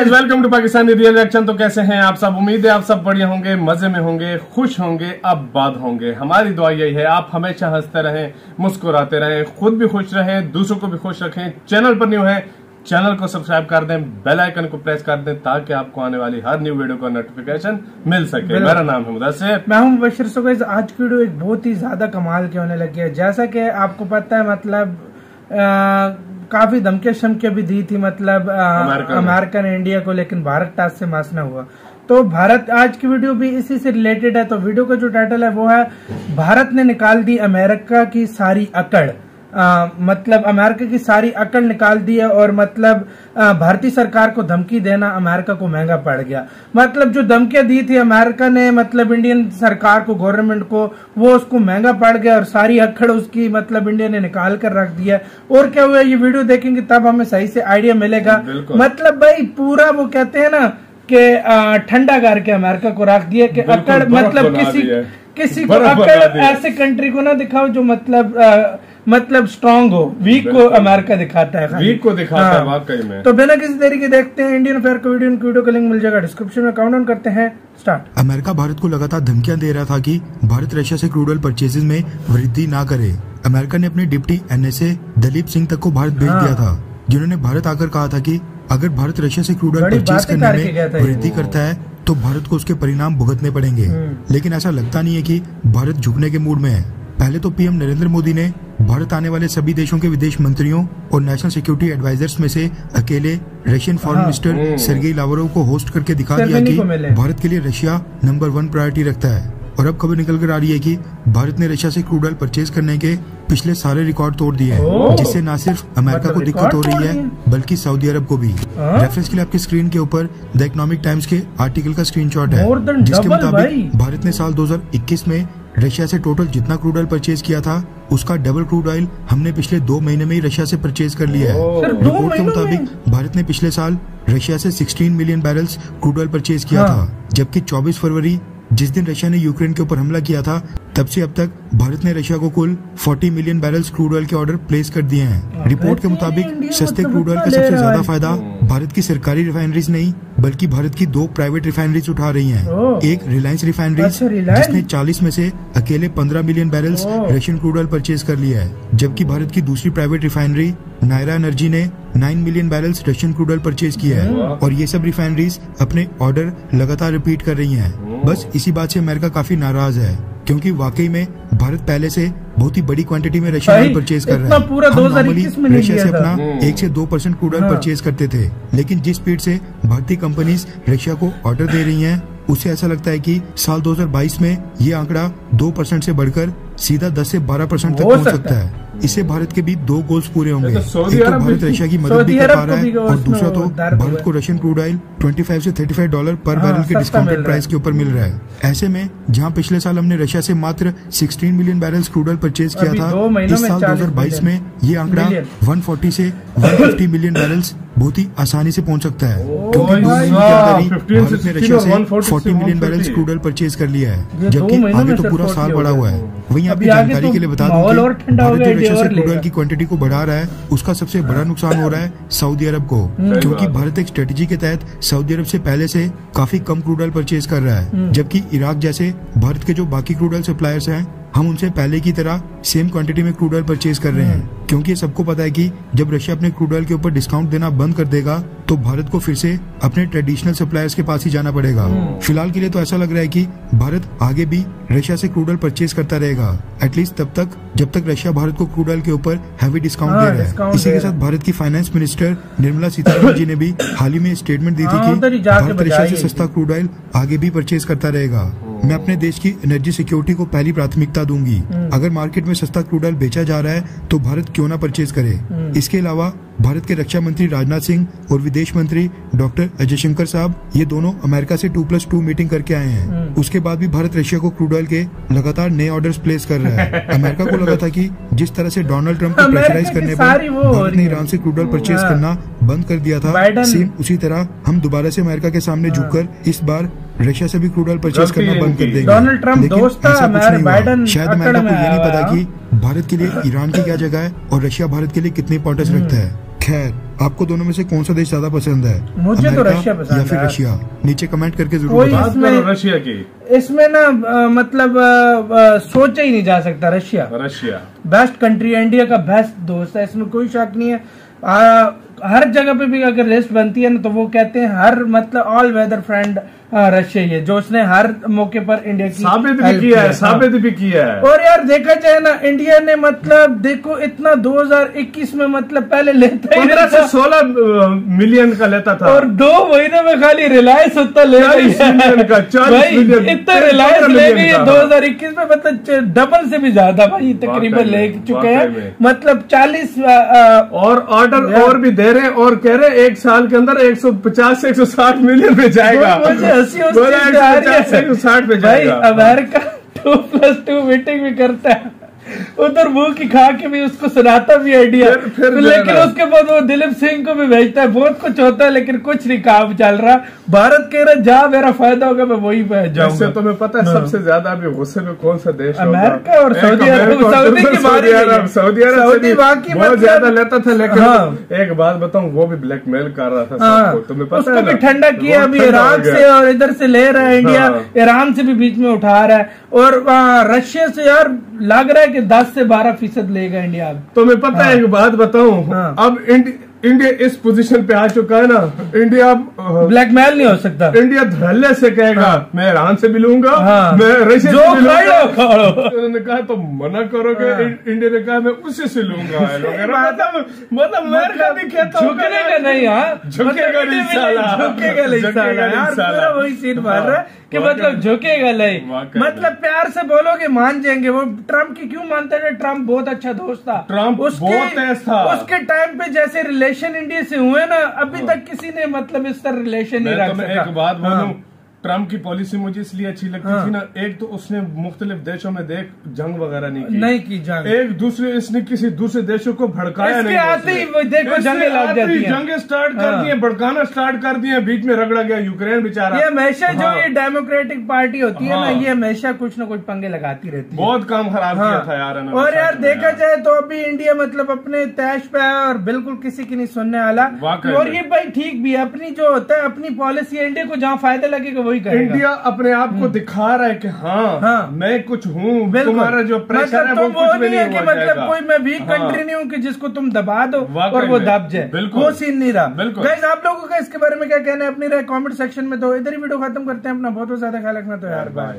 Guys, welcome to Pakistani real reaction. तो कैसे हैं आप सब? उम्मीद है आप सब बढ़िया होंगे, मजे में होंगे, खुश होंगे, अब बात होंगे। हमारी दुआ यही है आप हमेशा हंसते रहें, मुस्कुराते रहें, खुद भी खुश रहें, दूसरों को भी खुश रखें। चैनल पर न्यू है, चैनल को सब्सक्राइब कर दें, बेल आइकन को प्रेस कर दें ताकि आपको आने वाली हर न्यू वीडियो का नोटिफिकेशन मिल सके। मेरा नाम है मुदस्सिर, मैं हूं मुबशिर। सो गाइस, आज की वीडियो एक बहुत ही ज्यादा कमाल की होने लगी है। जैसा कि आपको पता है, मतलब काफी धमके शमके भी दी थी, मतलब अमेरिका ने इंडिया को, लेकिन भारत टास से मास न हुआ। तो भारत, आज की वीडियो भी इसी से रिलेटेड है। तो वीडियो का जो टाइटल है वो है, भारत ने निकाल दी अमेरिका की सारी अकड़। मतलब अमेरिका की सारी अकड़ निकाल दी है, और मतलब भारतीय सरकार को धमकी देना अमेरिका को महंगा पड़ गया। मतलब जो धमकियां दी थी अमेरिका ने, मतलब इंडियन सरकार को, गवर्नमेंट को, वो उसको महंगा पड़ गया, और सारी अकड़ उसकी मतलब इंडिया ने निकाल कर रख दिया। और क्या हुआ, ये वीडियो देखेंगे तब हमें सही से आइडिया मिलेगा। मतलब भाई पूरा वो कहते हैं ना कि ठंडा करके अमेरिका को रख दिया कि अकड़, मतलब किसी को अकड़ ऐसे कंट्री को ना दिखाओ जो मतलब स्ट्रांग हो, वीक को अमेरिका दिखाता है, वीक को दिखाता है वाकई में। तो बिना किसी तरीके देखते हैं इंडियन अफेयर को। वीडियो का लिंक मिल जाएगा डिस्क्रिप्शन में। काउंट ऑन करते हैं, स्टार्ट। अमेरिका भारत को लगातार धमकियां दे रहा था कि भारत रशिया से क्रूड ऑयल परचेजेज में वृद्धि ना करे। अमेरिका ने अपने डिप्टी NSA दलीप सिंह तक को भारत भेज दिया था, जिन्होंने भारत आकर कहा था कि अगर भारत रशिया से क्रूड ऑयल परचेज करने में वृद्धि करता है तो भारत को उसके परिणाम भुगतने पड़ेंगे। लेकिन ऐसा लगता नहीं है कि भारत झुकने के मूड में है। पहले तो पीएम नरेंद्र मोदी ने भारत आने वाले सभी देशों के विदेश मंत्रियों और नेशनल सिक्योरिटी एडवाइजर्स में से अकेले Russian foreign minister Sergey Lavrov को होस्ट करके दिखा दिया कि भारत के लिए रशिया नंबर 1 प्रायोरिटी रखता है। और अब खबर निकल कर आ रही है कि भारत ने रशिया से क्रूड ऑयल परचेज करने के पिछले सारे रिकॉर्ड तोड़ दिए हैं, जिससे न सिर्फ अमेरिका को दिक्कत हो रही है बल्कि सऊदी अरब को भी। रेफरेंस के लिए आपकी स्क्रीन के ऊपर द इकोनॉमिक टाइम्स के आर्टिकल का स्क्रीनशॉट है, जिसके मुताबिक भारत ने साल 2021 में रशिया से टोटल जितना क्रूड ऑयल परचेज किया था उसका डबल क्रूड ऑयल हमने पिछले 2 महीने में ही रशिया से परचेज कर लिया है। रिपोर्ट के मुताबिक भारत ने पिछले साल रशिया से 16 million barrels crude oil purchase किया था, जबकि 24 फरवरी जिस दिन रशिया ने यूक्रेन के ऊपर हमला किया था तब से अब तक भारत ने रशिया को कुल 40 मिलियन बैरल्स क्रूड ऑयल के ऑर्डर प्लेस कर दिए हैं। रिपोर्ट के मुताबिक सस्ते क्रूड ऑयल का सबसे ज्यादा फायदा भारत की सरकारी रिफाइनरीज नहीं बल्कि भारत की 2 प्राइवेट रिफाइनरीज उठा रही हैं। एक रिलायंस रिफाइनरीज, जिसने 40 में से अकेले 15 million barrels Russian crude oil purchase कर लिया है, जबकि भारत की दूसरी प्राइवेट रिफाइनरी नायरा एनर्जी ने 9 million barrels Russian crude oil purchase किया है। और ये सब रिफाइनरीज अपने ऑर्डर लगातार रिपीट कर रही हैं। बस इसी बात से अमेरिका काफी नाराज है, क्योंकि वाकई में भारत पहले से बहुत ही बड़ी क्वांटिटी में रशियन ऑयल परचेज कर रहा है। हम नॉर्मली रशिया से अपना 1 से 2% क्रूड ऑयल परचेज करते थे, लेकिन जिस स्पीड से भारतीय कंपनीज रशिया को ऑर्डर दे रही हैं उससे ऐसा लगता है कि साल 2022 में ये आंकड़ा 2% से बढ़कर सीधा 10 से 12% तक पहुंच सकता है। इससे भारत के भी 2 गोल्स पूरे होंगे। एक तो भारत रशिया की मदद भी कर पा रहा है, और दूसरा तो भारत को रशियन क्रूड ऑयल $25 से $35 पर बैरल के डिस्काउंटेड प्राइस के ऊपर मिल रहा है। ऐसे में जहां पिछले साल हमने रशिया से मात्र 16 million barrels crude oil purchase किया था, इस साल 2022 में ये आंकड़ा 140 से 150 मिलियन बैरल्स बहुत ही आसानी से पहुंच सकता है, क्योंकि 2 महीने की अंदर भारत ने रशिया से 40 million barrels crude oil purchase कर लिया है, जबकि आगे तो पूरा साल बढ़ा हुआ है। वहीं आपकी जानकारी के लिए बता दूं कि भारत रशिया से क्रूड ऑयल की क्वांटिटी को बढ़ा रहा है, उसका सबसे बड़ा नुकसान हो रहा है सऊदी अरब को, क्योंकि भारत एक स्ट्रेटेजी के तहत सऊदी अरब से पहले से काफी कम क्रूड ऑयल परचेज कर रहा है, जबकि इराक जैसे भारत के जो बाकी क्रूड ऑयल सप्लायर्स हैं हम उनसे पहले की तरह सेम क्वांटिटी में क्रूड ऑयल परचेज कर रहे हैं, क्योंकि सबको पता है कि जब रशिया अपने क्रूड ऑयल के ऊपर डिस्काउंट देना बंद कर देगा तो भारत को फिर से अपने ट्रेडिशनल सप्लायर्स के पास ही जाना पड़ेगा। फिलहाल के लिए तो ऐसा लग रहा है कि भारत आगे भी रशिया से क्रूड ऑयल परचेज करता रहेगा, एटलीस्ट तब तक जब तक रशिया भारत को क्रूड ऑयल के ऊपर हैवी डिस्काउंट दे रहा है। इसी के साथ भारत की फाइनेंस मिनिस्टर निर्मला सीतारमण जी ने भी हाल ही में स्टेटमेंट दी थी कि भारत रशिया से सस्ता क्रूड ऑयल आगे भी परचेज करता रहेगा। मैं अपने देश की एनर्जी सिक्योरिटी को पहली प्राथमिकता दूंगी। अगर मार्केट में सस्ता क्रूड ऑयल बेचा जा रहा है तो भारत क्यों ना परचेज करे। इसके अलावा भारत के रक्षा मंत्री राजनाथ सिंह और विदेश मंत्री डॉक्टर अजय शंकर साहब, ये दोनों अमेरिका से 2+2 मीटिंग करके आए हैं। उसके बाद भी भारत रशिया को क्रूड ऑयल के लगातार नए ऑर्डर्स प्लेस कर रहा है। अमेरिका को लगा था कि जिस तरह से डोनाल्ड ट्रंप को प्रेशराइज करने पर भारत ने ईरान से क्रूड ऑयल परचेज करना बंद कर दिया था, सेम उसी तरह हम दोबारा से अमेरिका के सामने झुककर इस बार रशिया से भी क्रूड ऑयल परचेज करना बंद कर देंगे। डोनाल्ड ट्रंप दोस्त था, बाइडेन शायद अमेरिका को ये नहीं पता कि भारत के लिए ईरान की क्या जगह है और रशिया भारत के लिए कितनी इंपॉर्टेंस रखता है। खैर, आपको दोनों में से कौन सा देश ज्यादा पसंद है? मुझे तो रशिया पसंद है या फिर रशिया? नीचे कमेंट करके जरूर बताओ। रशिया की इसमें ना मतलब सोचा ही नहीं जा सकता। रशिया बेस्ट कंट्री है, इंडिया का बेस्ट दोस्त है, इसमें कोई शक नहीं है। हर जगह पे भी अगर लिस्ट बनती है ना तो वो कहते हैं हर मतलब ऑल वेदर फ्रेंड रशिया ही है, जो उसने हर मौके पर इंडिया की साबित भी किया है। और यार देखा जाए ना, इंडिया ने मतलब देखो इतना 2021 में मतलब पहले लेता ही 15 से 16 मिलियन का लेता था, और 2 महीने में खाली रिलायंस उतना ले रही है। 40 मिलियन इतना रिलायंस ले गई है 2021 में, मतलब डबल से भी ज्यादा भाई तकरीबन ले चुके हैं। मतलब 40 और ऑर्डर और भी दे रहे हैं, और कह रहे हैं 1 साल के अंदर 150 से 160 मिलियन में जाएगा। भाई अमेरिका 2+2 मीटिंग भी करता है, उधर मुंह की खा के भी उसको सुनाता भी आइडिया, लेकिन उसके बाद वो दिलीप सिंह को भी भेजता है, बहुत कुछ होता है लेकिन कुछ नहीं काम चल रहा। भारत कह रहा जहाँ मेरा फायदा होगा मैं वही जाऊंगा। तुम्हें पता है सबसे ज्यादा अभी गुस्से में कौन सा देश? अमेरिका और सऊदी अरब। सऊदी बाकी बहुत ज्यादा लेता था, लेकिन एक बात बताऊं, वो भी ब्लैकमेल कर रहा था सबको, तुम्हें पता है। ठंडा किया अभी इराक से और इधर से ले रहा है इंडिया, ईरान से भी बीच में उठा रहा है, और रशिया से यार लग रहा है कि 10 से 12% लेगा इंडिया। तुम्हें पता है एक बात बताऊं, अब इंडिया इस पोजीशन पे आ चुका है ना, इंडिया ब्लैकमेल नहीं हो सकता। इंडिया धड़ल्ले से कहेगा मैं ईरान से भी लूंगा, मैं रशिया से भी लूंगा। उन्होंने कहा तो मना करोगे, इंडिया ने कहा मैं उसी से लूंगा। मतलब अमेरिका भी कहता झुकेगा नहीं, झुकेगा नहीं साला, झुकेगा नहीं साला यार, वही सीन मार रहा है कि मतलब झुकेगा नहीं, मतलब प्यार से बोलोगे मान जाएंगे। वो ट्रम्प की क्यों मानते हैं? ट्रम्प बहुत अच्छा दोस्त था, ट्रम्प बहुत तेज था। उसके टाइम पे जैसे रिलेशन इंडिया से हुए ना, अभी तक किसी ने मतलब इस तरह रिलेशन नहीं रख सका। एक बात बोलूं, ट्रम्प की पॉलिसी मुझे इसलिए अच्छी लगती थी ना, एक तो उसने मुख्तलिफ देशों में जंग वगैरह नहीं की जंग, एक दूसरे इसने किसी दूसरे देशों को भड़काया नहीं। आते ही देखो जंगें लग जाती हैं, जंगें स्टार्ट कर दी है, भड़काना स्टार्ट कर दिए, बीच में रगड़ा गया यूक्रेन बेचारा। ये हमेशा जो ये डेमोक्रेटिक पार्टी होती है ना, ये हमेशा कुछ न कुछ पंगे लगाती रहती है। बहुत काम खराब किया था यार। और यार देखा जाए तो अभी इंडिया मतलब अपने तैश पे है और बिल्कुल किसी की नहीं सुनने वाला। और ये भाई ठीक भी है, अपनी जो होता है अपनी पॉलिसी, इंडिया को जहाँ फायदा लगेगा वही करेगा। इंडिया अपने आप को दिखा रहा है कि हाँ मैं कुछ हूँ, तुम्हारा जो प्रेशर है वो कुछ भी नहीं है कि मतलब कोई मैं वीक कंट्री नहीं हूँ कि जिसको तुम दबा दो और वो दब जाए, वो सीन नहीं रहा। गाइस आप लोगों का इसके बारे में क्या कहना है? अपनी राय कमेंट सेक्शन में दो। इधर ही वीडियो खत्म करते हैं, अपना बहुत ज्यादा ख्याल रखना। तो यार बाय।